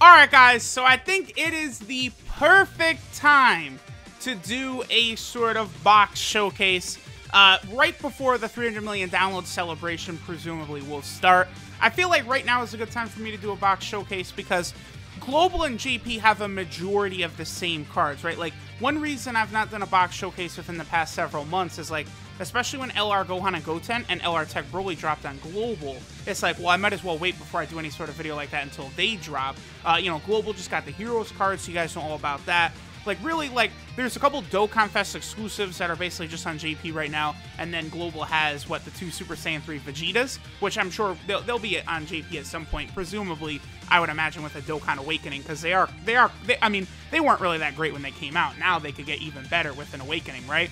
Alright guys, so I think it is the perfect time to do a sort of box showcase right before the 300 million download celebration presumably will start. I feel like right now is a good time for me to do a box showcase because Global and JP have a majority of the same cards, right? Like, one reason I've not done a box showcase within the past several months is, like, especially when LR Gohan and Goten and LR Tech Broly dropped on Global, it's like, well, I might as well wait before I do any sort of video like that until they drop. You know, Global just got the Heroes cards, so you guys know all about that. Like, really, like, there's a couple Dokkan Fest exclusives that are basically just on JP right now, and then Global has, what, the 2 Super Saiyan 3 Vegetas, which I'm sure they'll be on JP at some point, presumably, I would imagine, with a Dokkan Awakening, because I mean, they weren't really that great when they came out. Now they could get even better with an Awakening, right?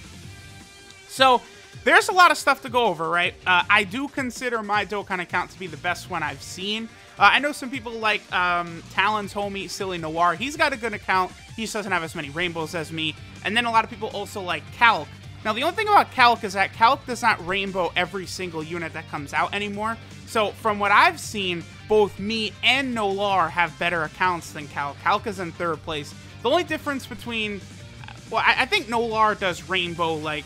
So, there's a lot of stuff to go over, right? I do consider my Dokkan account to be the best one I've seen. I know some people like Talon's homie, Silly Noir. He's got a good account. He just doesn't have as many rainbows as me. And then a lot of people also like Calc. Now, the only thing about Calc is that Calc does not rainbow every single unit that comes out anymore. So, from what I've seen, both me and Nolar have better accounts than Calc. Calc is in 3rd place. The only difference between... Well, I think Nolar does rainbow, like...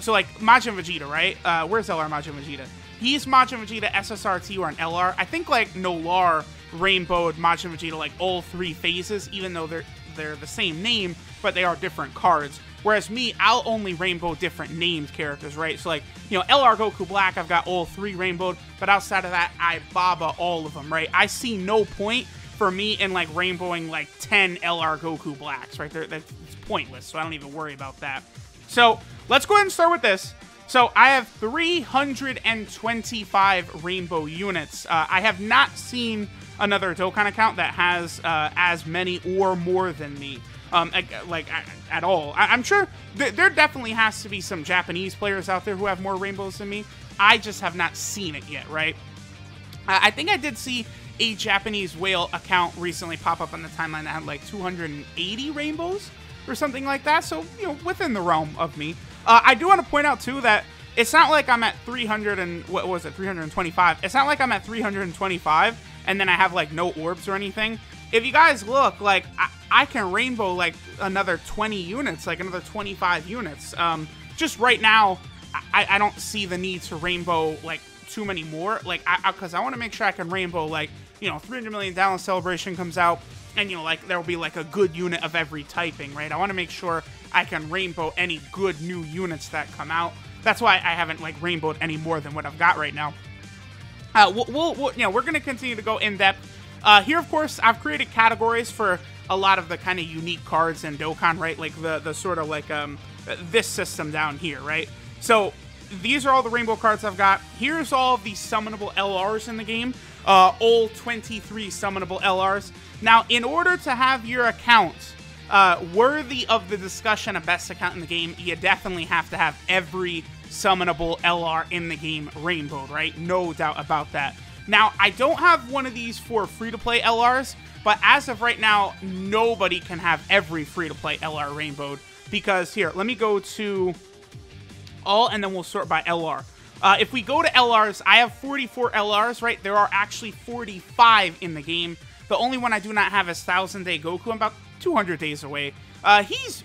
So, like, Majin Vegeta, right? Where's LR Majin Vegeta? He's Majin Vegeta, SSRT, or an LR. I think, like, Nolar rainbowed Majin Vegeta, like, all 3 phases, even though they're the same name, but they are different cards. Whereas me, I'll only rainbow different named characters, right? So, like, you know, LR Goku Black, I've got all 3 rainbowed, but outside of that, I Baba all of them, right? I see no point for me in, like, rainbowing, like, 10 LR Goku Blacks, right? It's pointless, so I don't even worry about that. So, let's go ahead and start with this. So, I have 325 rainbow units. I have not seen another Dokkan account that has as many or more than me, at all. I'm sure there definitely has to be some Japanese players out there who have more rainbows than me. I just have not seen it yet, right? I think I did see a Japanese whale account recently pop up on the timeline that had like 280 rainbows or something like that, so, you know, within the realm of me. I do want to point out, too, that it's not like I'm at 325. It's not like I'm at 325, and then I have, like, no orbs or anything. If you guys look, like, I can rainbow, like, another 20 units, like, another 25 units. Just right now, I don't see the need to rainbow, like, too many more. Like, because I want to make sure I can rainbow, like, you know, 300 million download celebration comes out, and, you know, like, there will be, like, a good unit of every typing, right? I want to make sure I can rainbow any good new units that come out. That's why I haven't, like, rainbowed any more than what I've got right now. You know, we're going to continue to go in-depth. Here, of course, I've created categories for a lot of the kind of unique cards in Dokkan, right? Like, the sort of, like, this system down here, right? So, these are all the rainbow cards I've got. Here's all of the summonable LRs in the game. All 23 summonable LRs. Now, in order to have your account worthy of the discussion of best account in the game, you definitely have to have every summonable LR in the game rainbowed, right? No doubt about that. Now, I don't have one of these for free-to-play LRs, but as of right now, nobody can have every free-to-play LR rainbowed, because here, let me go to all, and then we'll sort by LR. If we go to LRs, I have 44 LRs, right? There are actually 45 in the game. The only one I do not have is 1000 Day Goku. I'm about 200 days away. He's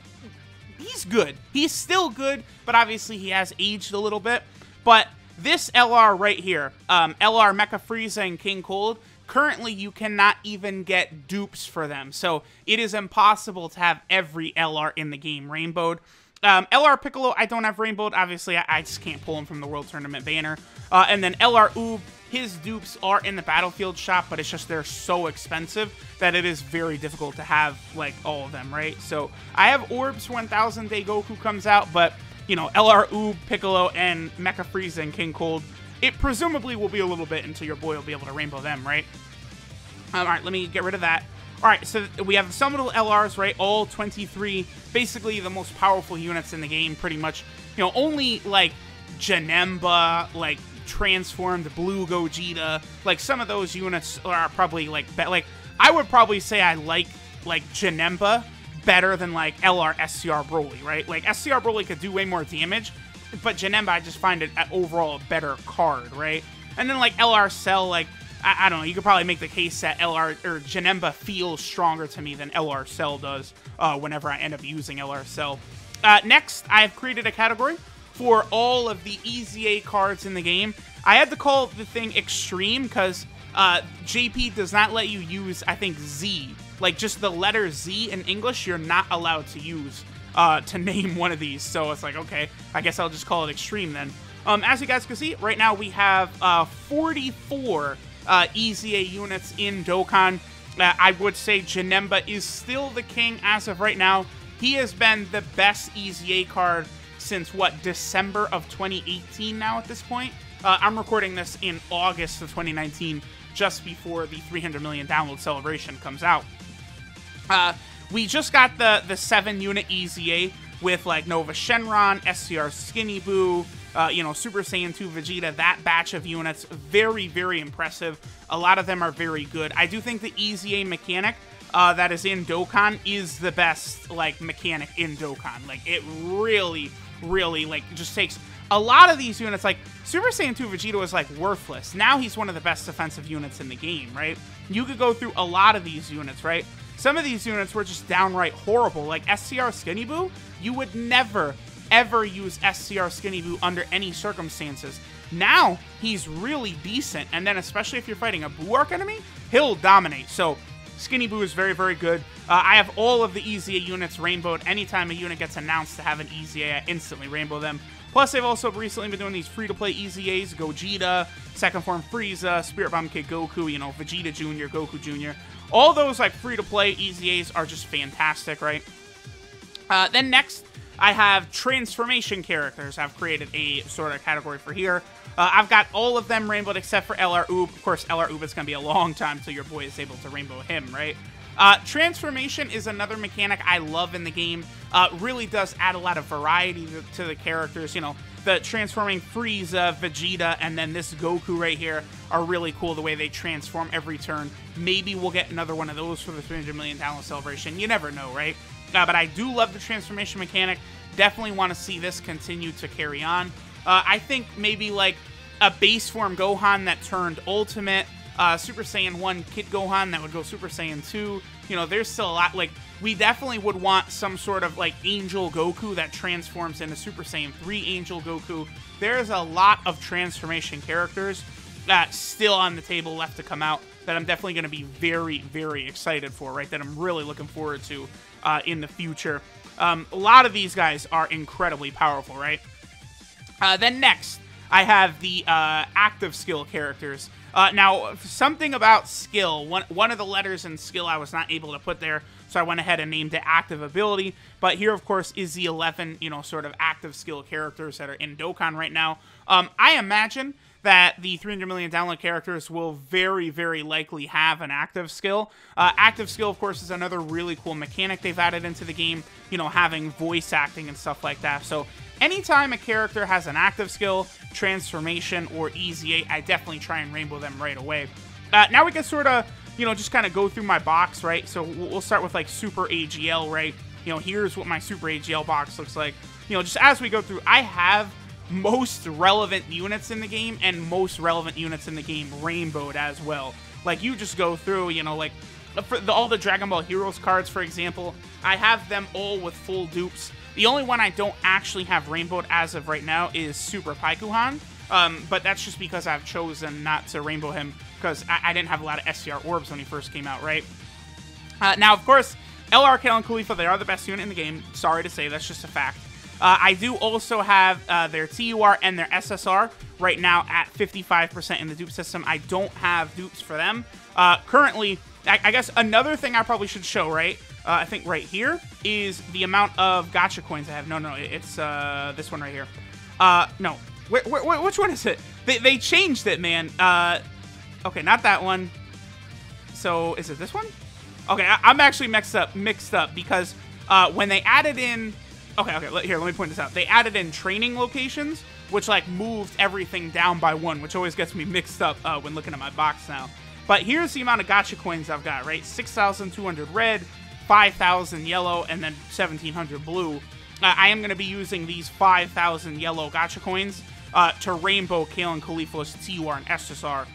good. He's still good, but obviously he has aged a little bit. But this LR right here, LR Mecha Frieza and King Cold, currently you cannot even get dupes for them. So it is impossible to have every LR in the game rainbowed. LR Piccolo, I don't have rainbowed. Obviously, I just can't pull him from the World Tournament banner. And then LR Oob, his dupes are in the Battlefield shop, but it's just they're so expensive that it is very difficult to have, like, all of them, right? So, I have orbs when 1000 Day Goku comes out, but, you know, LR Oob, Piccolo, and Mecha Frieza and King Cold, it presumably will be a little bit until your boy will be able to rainbow them, right? Alright, let me get rid of that. Alright, so we have summonable LRs, right? All 23, basically the most powerful units in the game, pretty much. You know, only, like, Janemba, like, transformed Blue Gogeta, like, some of those units are probably, like, I would probably say I like Janemba better than, like, LR SCR Broly, right? Like, SCR Broly could do way more damage, but Janemba, I just find it overall a better card, right? And then, like, LR Cell, like, I don't know, you could probably make the case that LR or Janemba feels stronger to me than LR Cell does whenever I end up using LR Cell. Next, I have created a category for all of the EZA cards in the game. I had to call the thing Extreme because JP does not let you use, I think, Z. Like, just the letter Z in English, you're not allowed to use to name one of these. So it's like, okay, I guess I'll just call it Extreme then. As you guys can see, right now we have 44 EZA units in Dokkan. I would say Janemba is still the king as of right now. He has been the best EZA card since, what, December of 2018 now at this point? I'm recording this in August of 2019, just before the 300 million download celebration comes out. We just got the 7-unit EZA with, like, Nova Shenron, SCR Skinny Boo, you know, Super Saiyan 2 Vegeta, that batch of units. Very, very impressive. A lot of them are very good. I do think the EZA mechanic that is in Dokkan is the best, like, mechanic in Dokkan. Like, it really, really, like, just takes a lot of these units. Like, Super Saiyan 2 Vegeta was, like, worthless. Now he's one of the best defensive units in the game, right? You could go through a lot of these units, right? Some of these units were just downright horrible. Like, SCR Skinny Boo, you would never, ever use SCR Skinny Boo under any circumstances. Now, he's really decent, and then especially if you're fighting a Boo Arc enemy, he'll dominate. So, Skinny Boo is very, very good. I have all of the EZA units rainbowed. Anytime a unit gets announced to have an EZA, I instantly rainbow them. Plus, they've also recently been doing these free-to-play EZAs, Gogeta, Second Form Frieza, Spirit Bomb Kid Goku, you know, Vegeta Jr., Goku Jr. All those, like, free-to-play EZAs are just fantastic, right? Then next, I have transformation characters. I've created a sort of category for here. I've got all of them rainbowed except for LR Oob. Of course, LR Oob is going to be a long time till your boy is able to rainbow him, right? Transformation is another mechanic I love in the game. Really does add a lot of variety to the characters. You know, the transforming Frieza, Vegeta, and then this Goku right here are really cool the way they transform every turn. Maybe we'll get another one of those for the 300 million download celebration. You never know, right? But I do love the transformation mechanic. Definitely want to see this continue to carry on. I think maybe like a base form Gohan that turned Ultimate, Super Saiyan 1 Kid Gohan that would go Super Saiyan 2. You know, there's still a lot. Like, we definitely would want some sort of, like, Angel Goku that transforms into Super Saiyan 3 Angel Goku. There's a lot of transformation characters that's still on the table left to come out that I'm definitely going to be very, very excited for, right? That I'm really looking forward to in the future. A lot of these guys are incredibly powerful, right? Then next, I have the active skill characters. Now, something about skill, one of the letters in skill I was not able to put there, so I went ahead and named it active ability. But here, of course, is the 11, you know, sort of active skill characters that are in Dokkan right now. I imagine that the 300 million download characters will very, very likely have an active skill. Active skill, of course, is another really cool mechanic they've added into the game, you know, having voice acting and stuff like that. So anytime a character has an active skill, transformation, or EZA, I definitely try and rainbow them right away. Now we can sort of, you know, just kind of go through my box, right? So we'll start with, like, Super AGL, right? You know, here's what my Super AGL box looks like. You know, just as we go through, I have most relevant units in the game and most relevant units in the game rainbowed as well. Like, you just go through, you know, like, for all the Dragon Ball Heroes cards, for example, I have them all with full dupes. The only one I don't actually have rainbowed as of right now is Super Paikuhan, but that's just because I've chosen not to rainbow him because I didn't have a lot of SCR orbs when he first came out, right? Now, of course, LR Kale and Khalifa, they are the best unit in the game. Sorry to say, that's just a fact. I do also have their TUR and their SSR right now at 55% in the dupe system. I don't have dupes for them. Currently, I guess another thing I probably should show, right? I think right here is the amount of gacha coins I have. No, it's this one right here. No, which one is it? They changed it, man. Okay, not that one. So is it this one? Okay, I'm actually mixed up because when they added in, okay, here, let me point this out. They added in training locations, which, like, moved everything down by one, which always gets me mixed up when looking at my box now. But here's the amount of gacha coins I've got, right? 6,200 red, 5,000 yellow, and then 1,700 blue. I am going to be using these 5,000 yellow gacha coins to rainbow Kale and Khalifa's TUR and SSR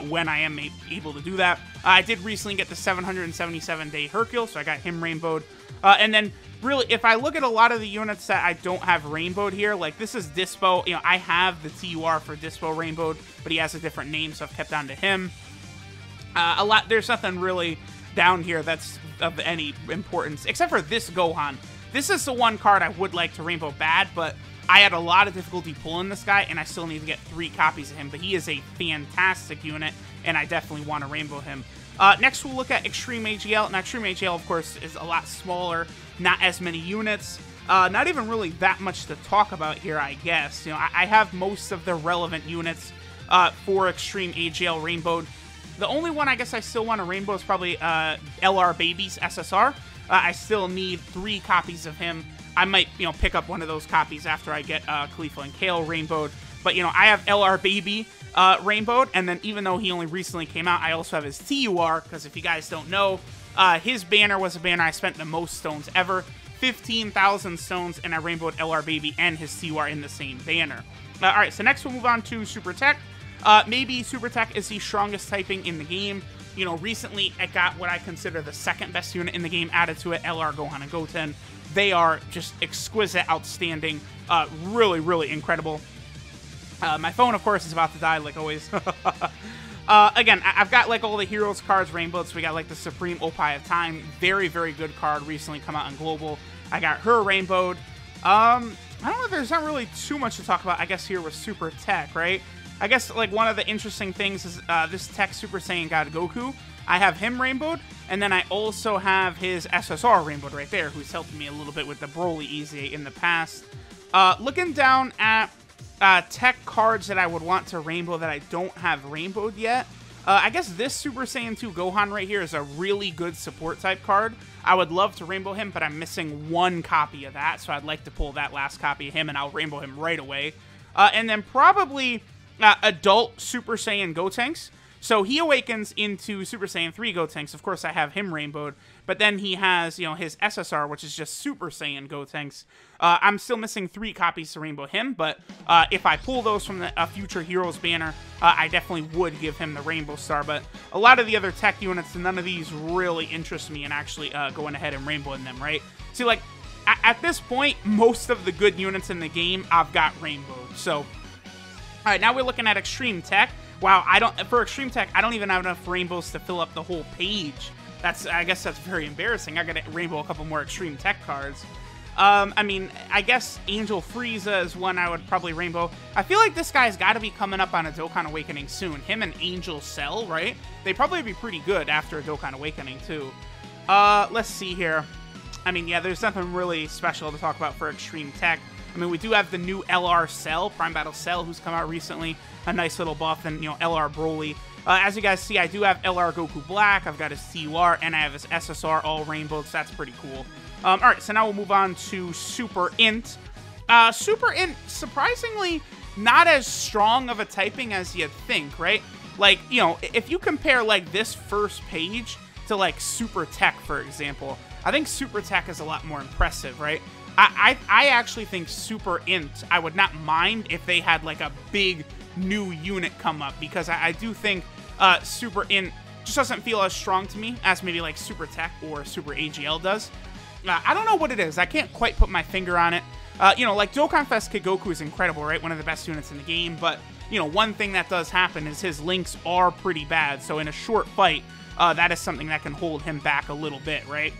when I am able to do that. I did recently get the 777-day Hercule, so I got him rainbowed. And then, really, if I look at a lot of the units that I don't have rainbowed here, like this is Dispo. You know, I have the TUR for Dispo rainbowed, but he has a different name, so I've kept on to him. There's nothing really down here that's of any importance, except for this Gohan. This is the one card I would like to rainbow bad, but I had a lot of difficulty pulling this guy, and I still need to get 3 copies of him, but he is a fantastic unit, and I definitely want to rainbow him. Next, we'll look at Extreme AGL. Now, Extreme AGL, of course, is a lot smaller, not as many units, not even really that much to talk about here, I guess. You know, I have most of the relevant units for Extreme AGL rainbowed. The only one I guess I still want to rainbow is probably LR Baby's SSR. I still need 3 copies of him. I might, you know, pick up one of those copies after I get Khalifa and Kale rainbowed. But, you know, I have LR Baby rainbowed, and then even though he only recently came out, I also have his TUR, because if you guys don't know, his banner was a banner I spent the most stones ever. 15,000 stones, and I rainbowed LR Baby and his TUR in the same banner. Alright, so next we'll move on to Super Tech. Maybe Super Tech is the strongest typing in the game. You know, recently it got what I consider the second best unit in the game added to it, LR, Gohan, and Goten. They are just exquisite, outstanding, really, really incredible. My phone, of course, is about to die, like always. Again, I've got, like, all the Heroes cards rainbowed, so we got, like, the Supreme Opie of Time. Very, very good card, recently come out in Global. I got her rainbowed. I don't know if there's not really too much to talk about, I guess, here with Super Tech, right? I guess, like, one of the interesting things is this Tech Super Saiyan God Goku. I have him rainbowed, and then I also have his SSR rainbowed right there, who's helped me a little bit with the Broly EZA in the past. Looking down at Tech cards that I would want to rainbow that I don't have rainbowed yet, I guess this Super Saiyan 2 Gohan right here is a really good support type card. I would love to rainbow him, but I'm missing 1 copy of that, so I'd like to pull that last copy of him, and I'll rainbow him right away. And then probably adult Super Saiyan Gotenks. So he awakens into Super Saiyan 3 Gotenks. Of course, I have him rainbowed. But then he has, you know, his SSR, which is just Super Saiyan Gotenks. I'm still missing 3 copies to rainbow him. But if I pull those from the Future Heroes banner, I definitely would give him the Rainbow Star. But a lot of the other Tech units, none of these really interest me in actually going ahead and rainbowing them, right? See, like, at this point, most of the good units in the game, I've got rainbowed. So, all right, now we're looking at Extreme Tech. Wow, for Extreme Tech, I don't even have enough rainbows to fill up the whole page. I guess that's very embarrassing. I gotta rainbow a couple more Extreme Tech cards. I mean, I guess Angel Frieza is one I would probably rainbow. I feel like this guy's got to be coming up on a Dokkan Awakening soon. Him and Angel Cell, right? They'd probably be pretty good after a Dokkan Awakening, too. Let's see here. I mean, yeah, there's nothing really special to talk about for Extreme Tech. I mean, we do have the new LR Cell, Prime Battle Cell, who's come out recently. A nice little buff, and, you know, LR Broly. As you guys see, I do have LR Goku Black, I've got his TUR, and I have his SSR all rainbowed, so that's pretty cool. Alright, so now we'll move on to Super Int. Super Int, surprisingly, not as strong of a typing as you'd think, right? Like, you know, if you compare, like, this first page to, like, Super Tech, for example, I think Super Tech is a lot more impressive, right? I actually think Super Int, I would not mind if they had, like, a big new unit come up, because I do think Super Int just doesn't feel as strong to me as maybe like Super Tech or Super AGL does. I don't know what it is. I can't quite put my finger on it. You know, like Dokkan Fest Kid Goku is incredible, right? One of the best units in the game, but, you know, one thing that does happen is his links are pretty bad, so in a short fight, that is something that can hold him back a little bit, right?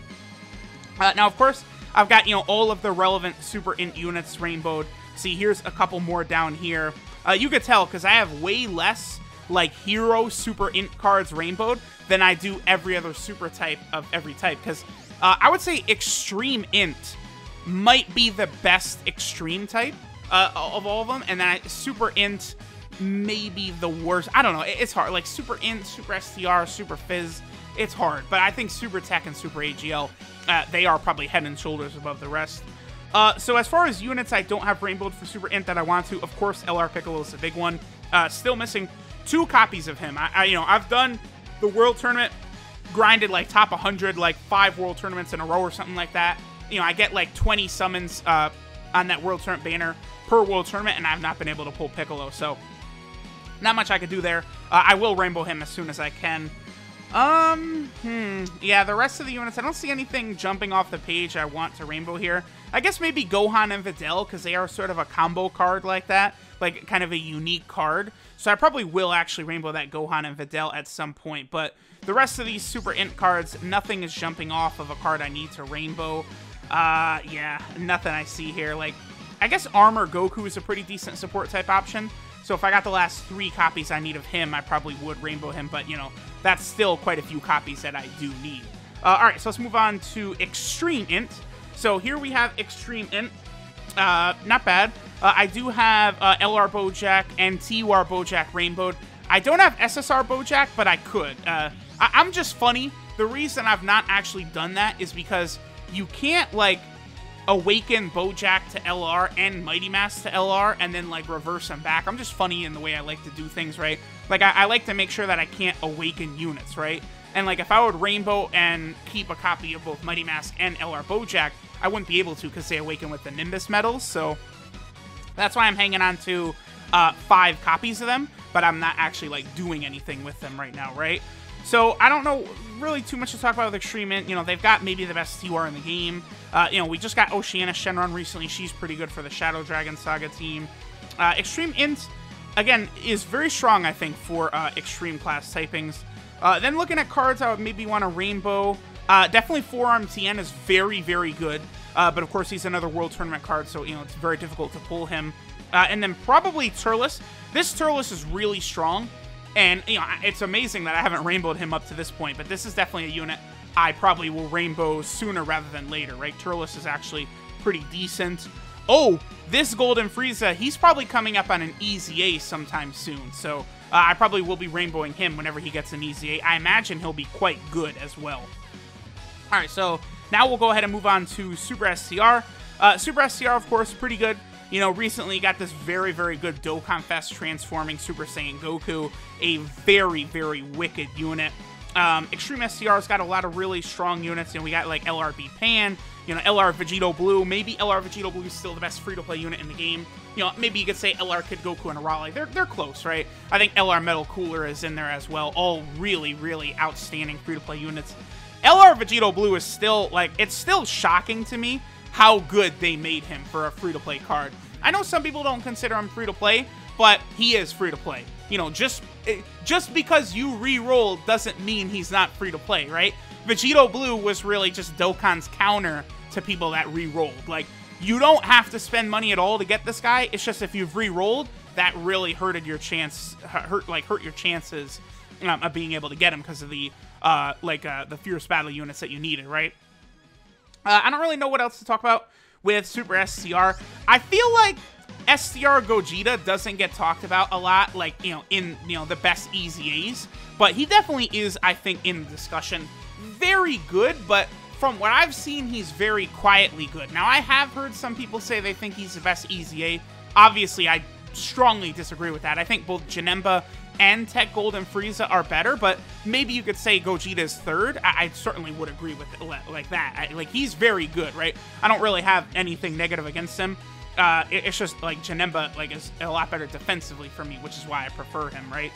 Now, of course, I've got, you know, all of the relevant Super Int units rainbowed. See, here's a couple more down here. You could tell, because I have way less, like, Hero Super Int cards rainbowed than I do every other Super type of every type, because I would say Extreme Int might be the best Extreme type of all of them, and then Super Int may be the worst. I don't know, it's hard. Like, Super Int, Super STR, Super Fizz, it's hard, but I think Super Tech and Super AGL, they are probably head and shoulders above the rest. So as far as units I don't have rainbowed for Super Int that I want to, of course, LR Piccolo is a big one. Still missing 2 copies of him. You know, I've done the World Tournament, grinded like top 100, like 5 World Tournaments in a row or something like that. You know, I get like 20 summons on that World Tournament banner per World Tournament, and I've not been able to pull Piccolo. So Not much I could do there. I will rainbow him as soon as I can. Yeah, the rest of the units, I don't see anything jumping off the page I want to rainbow here. I guess maybe Gohan and Videl, because they are sort of a combo card like that. Like, kind of a unique card. So I probably will actually rainbow that Gohan and Videl at some point. But the rest of these Super Int cards, nothing is jumping off of a card I need to rainbow. Yeah, nothing I see here. Like, I guess Armor Goku is a pretty decent support type option. So if I got the last 3 copies I need of him, I probably would rainbow him. But, you know, that's still quite a few copies that I do need. Alright, so let's move on to Extreme Int. So here we have Extreme Int. Not bad. I do have LR Bojack and TUR Bojack rainbowed. I don't have SSR Bojack, but I could. I'm just funny. The reason I've not actually done that is because you can't, like, awaken Bojack to LR and Mighty Mask to LR and then, like, reverse them back. I'm just funny in the way I like to do things, right? Like, I like to make sure that I can't awaken units, right? And, like, if I would rainbow and keep a copy of both Mighty Mask and LR Bojack, I wouldn't be able to because they awaken with the Nimbus medals, so that's why I'm hanging on to 5 copies of them, but I'm not actually, like, doing anything with them right now, right? So I don't know really too much to talk about with Extreme Int. You know, they've got maybe the best TUR in the game. You know, we just got Oceana Shenron recently. She's pretty good for the Shadow Dragon Saga team. Extreme Int, again, is very strong, I think, for Extreme class typings. Then looking at cards I would maybe want to rainbow. Definitely Forearm Tien is very, very good. But of course, he's another World Tournament card, so, you know, it's very difficult to pull him. And then probably Turles. This Turles is really strong. And, you know, it's amazing that I haven't rainbowed him up to this point, but this is definitely a unit I probably will rainbow sooner rather than later, right? Turles is actually pretty decent. Oh, this Golden Frieza, he's probably coming up on an Easy A sometime soon, so I probably will be rainbowing him whenever he gets an Easy A. I imagine he'll be quite good as well. Alright, so now we'll go ahead and move on to Super STR. Super STR, of course, pretty good. You know, recently got this very, very good Dokkan Fest transforming Super Saiyan Goku. A very, very wicked unit. Extreme STR's got a lot of really strong units. You know, we got, like, LRB Pan, you know, LR Vegeto Blue. Maybe LR Vegeto Blue is still the best free-to-play unit in the game. You know, maybe you could say LR Kid Goku and Arale. They're close, right? I think LR Metal Cooler is in there as well. All really, really outstanding free-to-play units. LR Vegeto Blue is still, like, it's still shocking to me how good they made him for a free-to-play card. I know some people don't consider him free-to-play, but he is free-to-play. You know, just because you re-roll doesn't mean he's not free-to-play, right? Vegeto Blue was really just Dokkan's counter to people that re-rolled. Like, you don't have to spend money at all to get this guy. It's just if you've re-rolled, that really hurt your chances of being able to get him because of the the Fierce Battle units that you needed, right? I don't really know what else to talk about with Super STR. I feel like STR Gogeta doesn't get talked about a lot, like, you know, in, you know, the best Easy A's, but he definitely is, I think, in the discussion. Very good, but from what I've seen, he's very quietly good. Now, I have heard some people say they think he's the best Easy A. Obviously, I strongly disagree with that. I think both Janemba and Tech Gold and Frieza are better, but maybe you could say Gogeta is third. I certainly would agree with it like that. Like, he's very good, right? I don't really have anything negative against him. It's just, like, Janemba, like, is a lot better defensively for me, which is why I prefer him, right?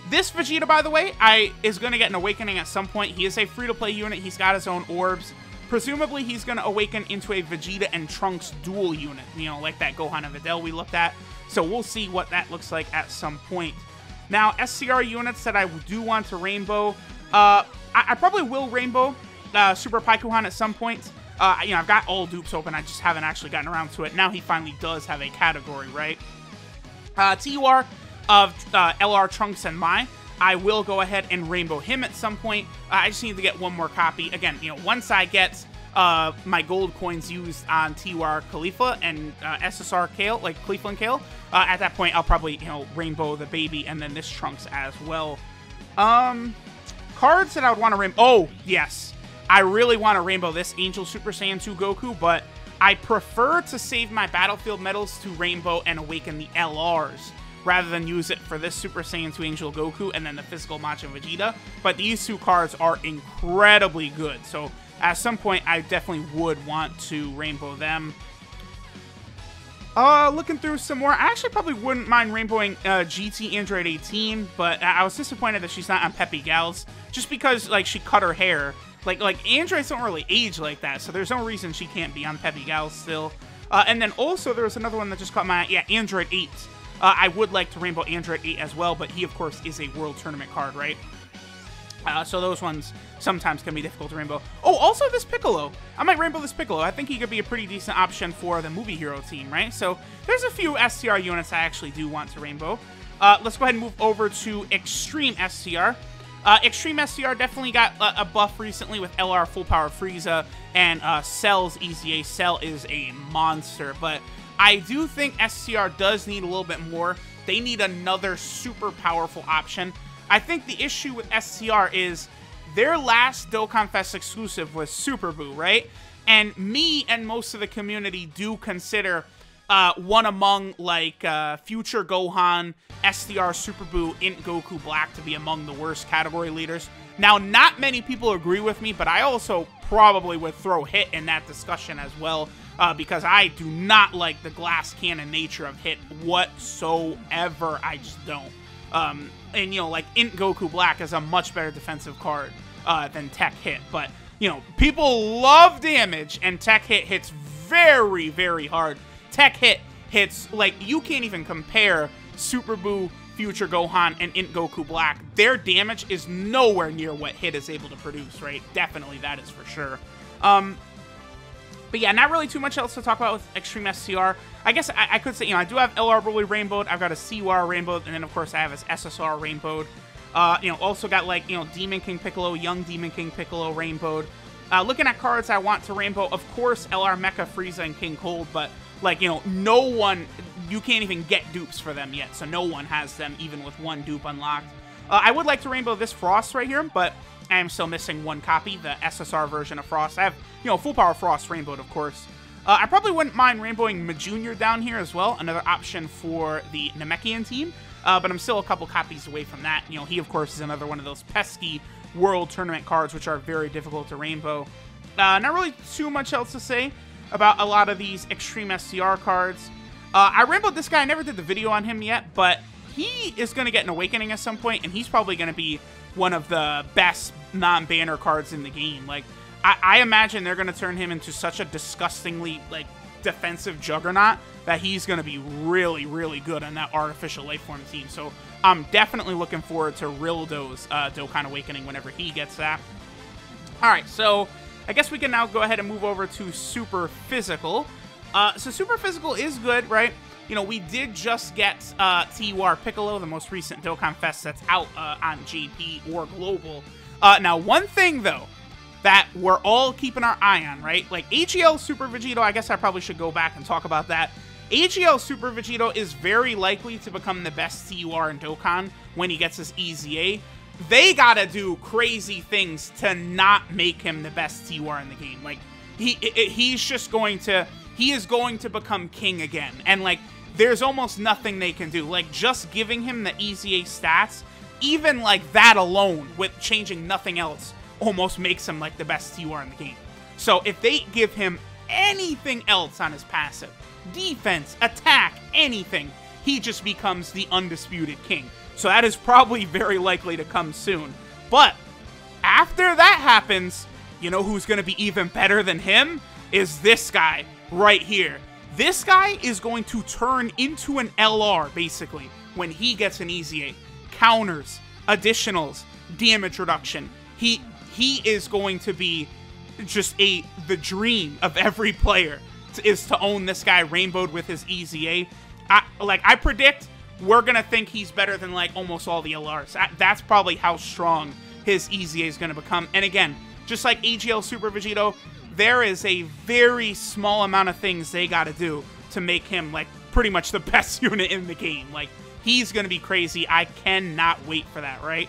This Vegeta, by the way, is going to get an awakening at some point. He is a free-to-play unit. He's got his own orbs. Presumably, he's going to awaken into a Vegeta and Trunks dual unit, you know, like that Gohan and Videl we looked at. So we'll see what that looks like at some point. Now, SCR units that I do want to rainbow, I probably will rainbow Super Paikuhan at some point. You know, I've got all dupes open. I just haven't actually gotten around to it. Now he finally does have a category, right? TUR of LR Trunks and Mai. I will go ahead and rainbow him at some point. I just need to get one more copy. Again, you know, once I get my gold coins used on TUR Khalifa and SSR Kale, like Khalifa and Kale, at that point I'll probably, you know, rainbow the baby and then this Trunks as well. Cards that I would want to rainbow. Oh, yes. I really want to rainbow this Angel Super Saiyan 2 Goku, but I prefer to save my Battlefield medals to rainbow and awaken the LRs, rather than use it for this Super Saiyan 2 Angel Goku and then the physical Majin Vegeta. But these two cards are incredibly good, so at some point I definitely would want to rainbow them. Looking through some more, I actually probably wouldn't mind rainbowing GT Android 18, but I was disappointed that she's not on Peppy Gals, just because, like, she cut her hair. Like androids don't really age like that, so there's no reason she can't be on Peppy Gals still. And then also, there was another one that just caught my eye. Yeah, Android 8. I would like to rainbow Android 8 as well, but he, of course, is a World Tournament card, right? So those ones sometimes can be difficult to rainbow. Oh, also this Piccolo. I might rainbow this Piccolo. I think he could be a pretty decent option for the Movie Hero team, right? So there's a few STR units I actually do want to rainbow. Let's go ahead and move over to Extreme STR. Extreme STR definitely got a buff recently with LR Full Power Frieza and Cell's EZA. Cell is a monster, but I do think STR does need a little bit more. They need another super powerful option. I think the issue with STR is their last Dokkan Fest exclusive was Super Buu, right? And me and most of the community do consider one among, like, Future Gohan, STR, Super Buu, Int Goku Black to be among the worst category leaders. Now, not many people agree with me, but I also probably would throw Hit in that discussion as well, because I do not like the glass cannon nature of Hit whatsoever. I just don't. And, you know, like, Int Goku Black is a much better defensive card than Tech Hit. But, you know, people love damage, and Tech Hit hits very, very hard. Tech Hit hits, like, you can't even compare Super Buu, Future Gohan, and Int Goku Black. Their damage is nowhere near what Hit is able to produce, right? Definitely, that is for sure. But yeah, not really too much else to talk about with Extreme STR. I guess I could say, you know, I do have LR Broly rainbowed, I've got a CUR rainbowed, and then, of course, I have his SSR rainbowed. You know, also got, like, you know, Demon King Piccolo, Young Demon King Piccolo rainbowed. Looking at cards I want to rainbow, of course, LR Mecha Frieza and King Cold, but, like, you know, no one, you can't even get dupes for them yet, so no one has them, even with one dupe unlocked. I would like to rainbow this Frost right here, but I am still missing one copy, the SSR version of Frost. I have, you know, Full Power Frost rainbowed, of course. I probably wouldn't mind rainbowing Majunior down here as well, another option for the Namekian team, but I'm still a couple copies away from that. You know, he, of course, is another one of those pesky World Tournament cards, which are very difficult to rainbow. Not really too much else to say about a lot of these Extreme STR cards. I rainbowed this guy. I never did the video on him yet, but he is going to get an Awakening at some point, and he's probably going to be one of the best non-banner cards in the game. Like, I imagine they're going to turn him into such a disgustingly, like, defensive juggernaut that he's going to be really, really good on that Artificial Lifeform team. So I'm definitely looking forward to Rildo's Dokkan Awakening whenever he gets that. Alright, so I guess we can now go ahead and move over to Super Physical. So Super Physical is good, right? You know, we did just get TUR Piccolo, the most recent Dokkan Fest that's out on JP or Global. Now, one thing, though, that we're all keeping our eye on, right? Like, AGL Super Vegeto, I guess I probably should go back and talk about that. AGL Super Vegeto is very likely to become the best TUR in Dokkan when he gets his EZA. They gotta do crazy things to not make him the best TUR in the game. Like, he's just going to... He is going to become king again. And, like, there's almost nothing they can do. Like, just giving him the EZA stats, even, like, that alone, with changing nothing else, almost makes him, like, the best TUR in the game. So, if they give him anything else on his passive, defense, attack, anything, he just becomes the undisputed king. So, that is probably very likely to come soon. But, after that happens, you know who's going to be even better than him? Is this guy right here. This guy is going to turn into an LR, basically, when he gets an EZA. Counters, additionals, damage reduction. He is going to be just the dream of every player, is to own this guy rainbowed with his EZA. I predict we're going to think he's better than, like, almost all the LRs. That's probably how strong his EZA is going to become. And again, just like AGL Super Vegeto, there is a very small amount of things they got to do to make him, like, pretty much the best unit in the game. Like, he's going to be crazy. I cannot wait for that, right?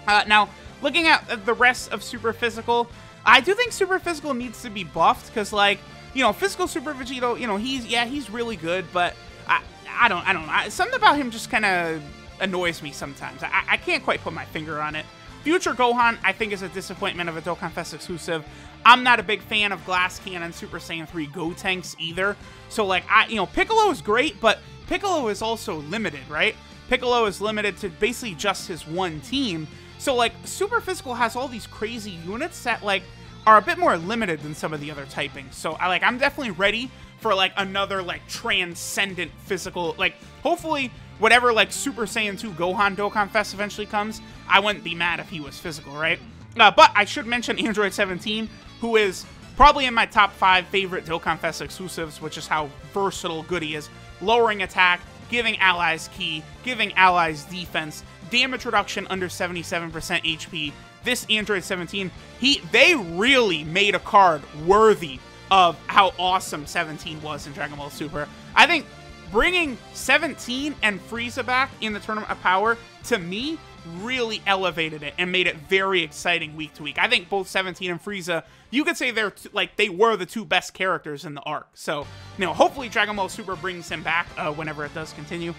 Now, looking at the rest of Super Physical, I do think Super Physical needs to be buffed, because, like, you know, Physical Super Vegeto, you know, he's really good, but I don't know. Something about him just kind of annoys me sometimes. I can't quite put my finger on it. Future Gohan, I think, is a disappointment of a Dokkan Fest exclusive. I'm not a big fan of Glass Cannon Super Saiyan 3 Gotenks either. So, like, Piccolo is great, but Piccolo is also limited, right? Piccolo is limited to basically just his one team. So, like, Super Physical has all these crazy units that, like, are a bit more limited than some of the other typings. So, I'm definitely ready for, like, another, like, transcendent physical, like, hopefully whatever, like, Super Saiyan 2 Gohan Dokkan Fest eventually comes, I wouldn't be mad if he was physical, right? But I should mention Android 17, who is probably in my top 5 favorite Dokkan Fest exclusives, which is how versatile good he is. Lowering attack, giving allies ki, giving allies defense, damage reduction under 77% HP. This Android 17, they really made a card worthy of how awesome 17 was in Dragon Ball Super. I think bringing 17 and Frieza back in the Tournament of Power, to me, really elevated it and made it very exciting week to week. I think both 17 and Frieza, you could say they were the two best characters in the arc. So, hopefully Dragon Ball Super brings him back whenever it does continue.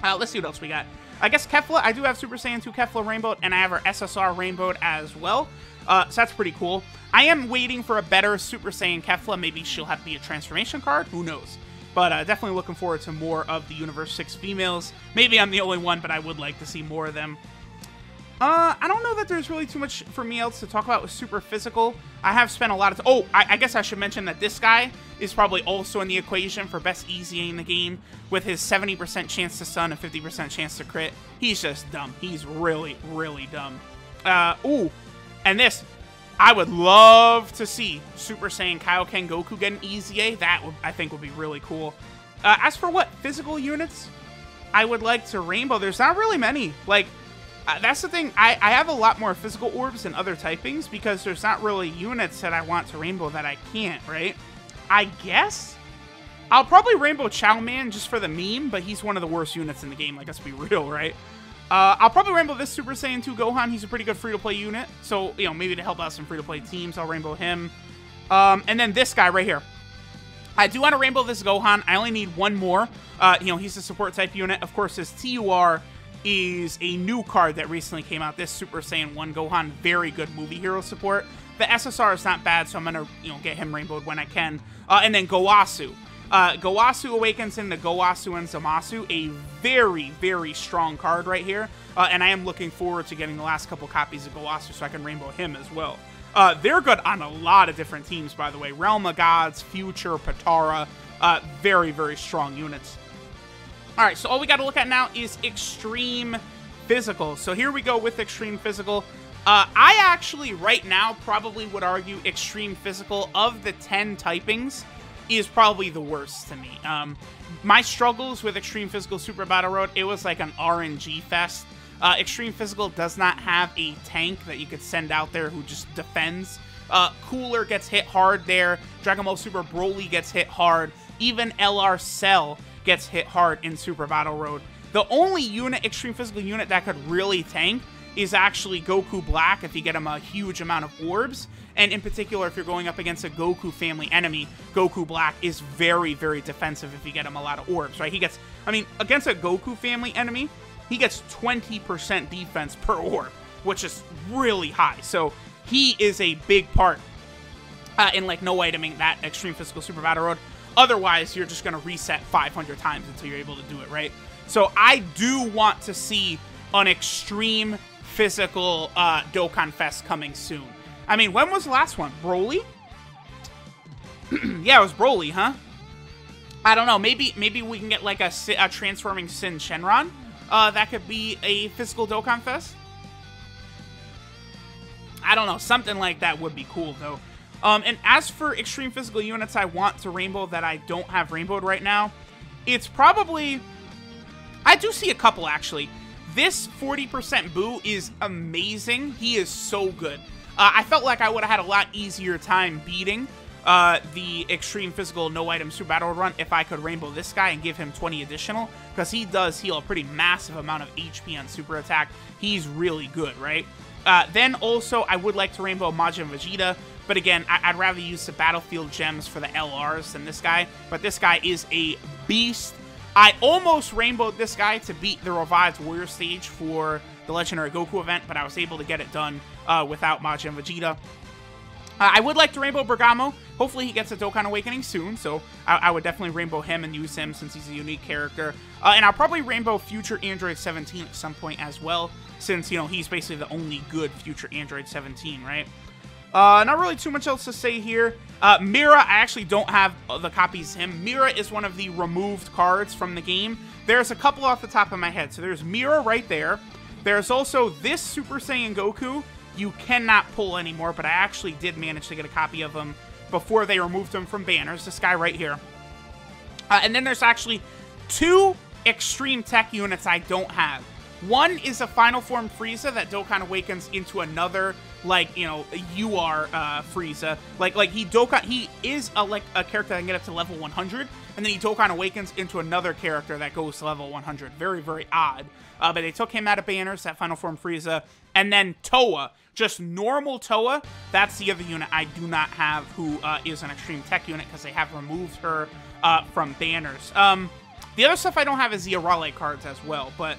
Let's see what else we got. I guess Kefla, I do have Super Saiyan 2 Kefla Rainbowed, and I have our SSR Rainbowed as well. So that's pretty cool. I am waiting for a better Super Saiyan Kefla. Maybe she'll have to be a transformation card. Who knows? But definitely looking forward to more of the Universe 6 females. Maybe I'm the only one, but I would like to see more of them. I don't know that there's really too much for me else to talk about with Super Physical. I have spent a lot of... Oh, I guess I should mention that this guy is probably also in the equation for best easy in the game with his 70% chance to stun and 50% chance to crit. He's just dumb. He's really, really dumb. Ooh, and this... I would love to see Super Saiyan Kaioken Goku get an EZA. That, I think, would be really cool. As for what physical units I would like to rainbow, there's not really many. Like, that's the thing. I have a lot more physical orbs than other typings because there's not really units that I want to rainbow that I can't, right? I guess I'll probably rainbow Chow Man just for the meme, but he's one of the worst units in the game. Like, let's be real, right? I'll probably rainbow this Super Saiyan 2 Gohan. He's a pretty good free-to-play unit. So, maybe to help out some free-to-play teams, I'll rainbow him. And then this guy right here. I do want to rainbow this Gohan. I only need one more. He's a support-type unit. Of course, his TUR is a new card that recently came out. This Super Saiyan 1 Gohan, very good movie hero support. The SSR is not bad, so I'm going to, get him rainbowed when I can. And then Gowasu. Gowasu awakens into Gowasu and Zamasu, a very, very strong card right here. And I am looking forward to getting the last couple copies of Gowasu so I can rainbow him as well. They're good on a lot of different teams, by the way. Realm of Gods, Future, Patara, very, very strong units. All right, so all we got to look at now is Extreme Physical. So here we go with Extreme Physical. I actually, right now, probably would argue Extreme Physical of the 10 typings is probably the worst to me. My struggles with Extreme Physical Super Battle Road, it was like an RNG fest. Extreme Physical does not have a tank that you could send out there who just defends. Cooler gets hit hard there. Dragon Ball Super Broly gets hit hard. Even LR Cell gets hit hard in Super Battle Road. The only Extreme Physical unit that could really tank is actually Goku Black if you get him a huge amount of orbs. And in particular, if you're going up against a Goku family enemy, Goku Black is very, very defensive if you get him a lot of orbs, right? Against a Goku family enemy, he gets 20% defense per orb, which is really high. So he is a big part in, like, no iteming that Extreme Physical Super Battle Road. Otherwise, you're just going to reset 500 times until you're able to do it, right? So I do want to see an Extreme Physical Dokkan Fest coming soon. When was the last one? Broly? Yeah, it was Broly, huh? I don't know. Maybe we can get like a transforming Sin Shenron. That could be a physical Dokkan Fest. I don't know. Something like that would be cool, though. And as for Extreme Physical units I want to rainbow that I don't have rainbowed right now, it's probably... I do see a couple, actually. This 40% Boo is amazing. He is so good. I felt like I would have had a lot easier time beating the Extreme Physical No Item Super Battle Run if I could rainbow this guy and give him 20 additional, because he does heal a pretty massive amount of HP on Super Attack. He's really good, right? Then also, I would like to rainbow Majin Vegeta, but again, I'd rather use the Battlefield Gems for the LRs than this guy, but this guy is a beast. I almost rainbowed this guy to beat the Revived Warrior stage for the Legendary Goku event, but I was able to get it done without Majin Vegeta. I would like to Rainbow Bergamo. Hopefully he gets a Dokkan Awakening soon, so I would definitely Rainbow him and use him since he's a unique character. And I'll probably Rainbow Future Android 17 at some point as well, since, you know, he's basically the only good Future Android 17, right? Not really too much else to say here. Mira, I actually don't have the copies of him. Mira is one of the removed cards from the game. There's a couple off the top of my head. So there's Mira right there. There's also this Super Saiyan Goku. You cannot pull anymore, but I actually did manage to get a copy of him before they removed him from banners. This guy right here. And then there's actually 2 Extreme Tech units I don't have. One is a Final Form Frieza that Dokkan Awakens into another, like, you know, UR Frieza. Like he is a character that can get up to level 100, and then he Dokkan Awakens into another character that goes to level 100. Very, very odd. But they took him out of banners, that Final Form Frieza. And then Toa, just normal Toa, that's the other unit I do not have who is an Extreme Tech unit because they have removed her from banners. The other stuff I don't have is the Arale cards as well, but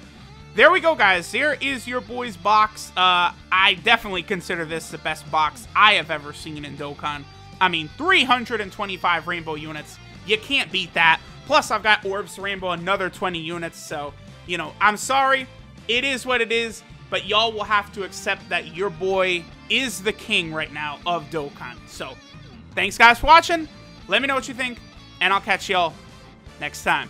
there we go, guys. There is your boy's box. I definitely consider this the best box I have ever seen in Dokkan. I mean, 325 rainbow units. You can't beat that. Plus, I've got orbs to rainbow another 20 units, so, you know, I'm sorry. It is what it is, but y'all will have to accept that your boy is the king right now of Dokkan. So, thanks, guys, for watching. Let me know what you think, and I'll catch y'all next time.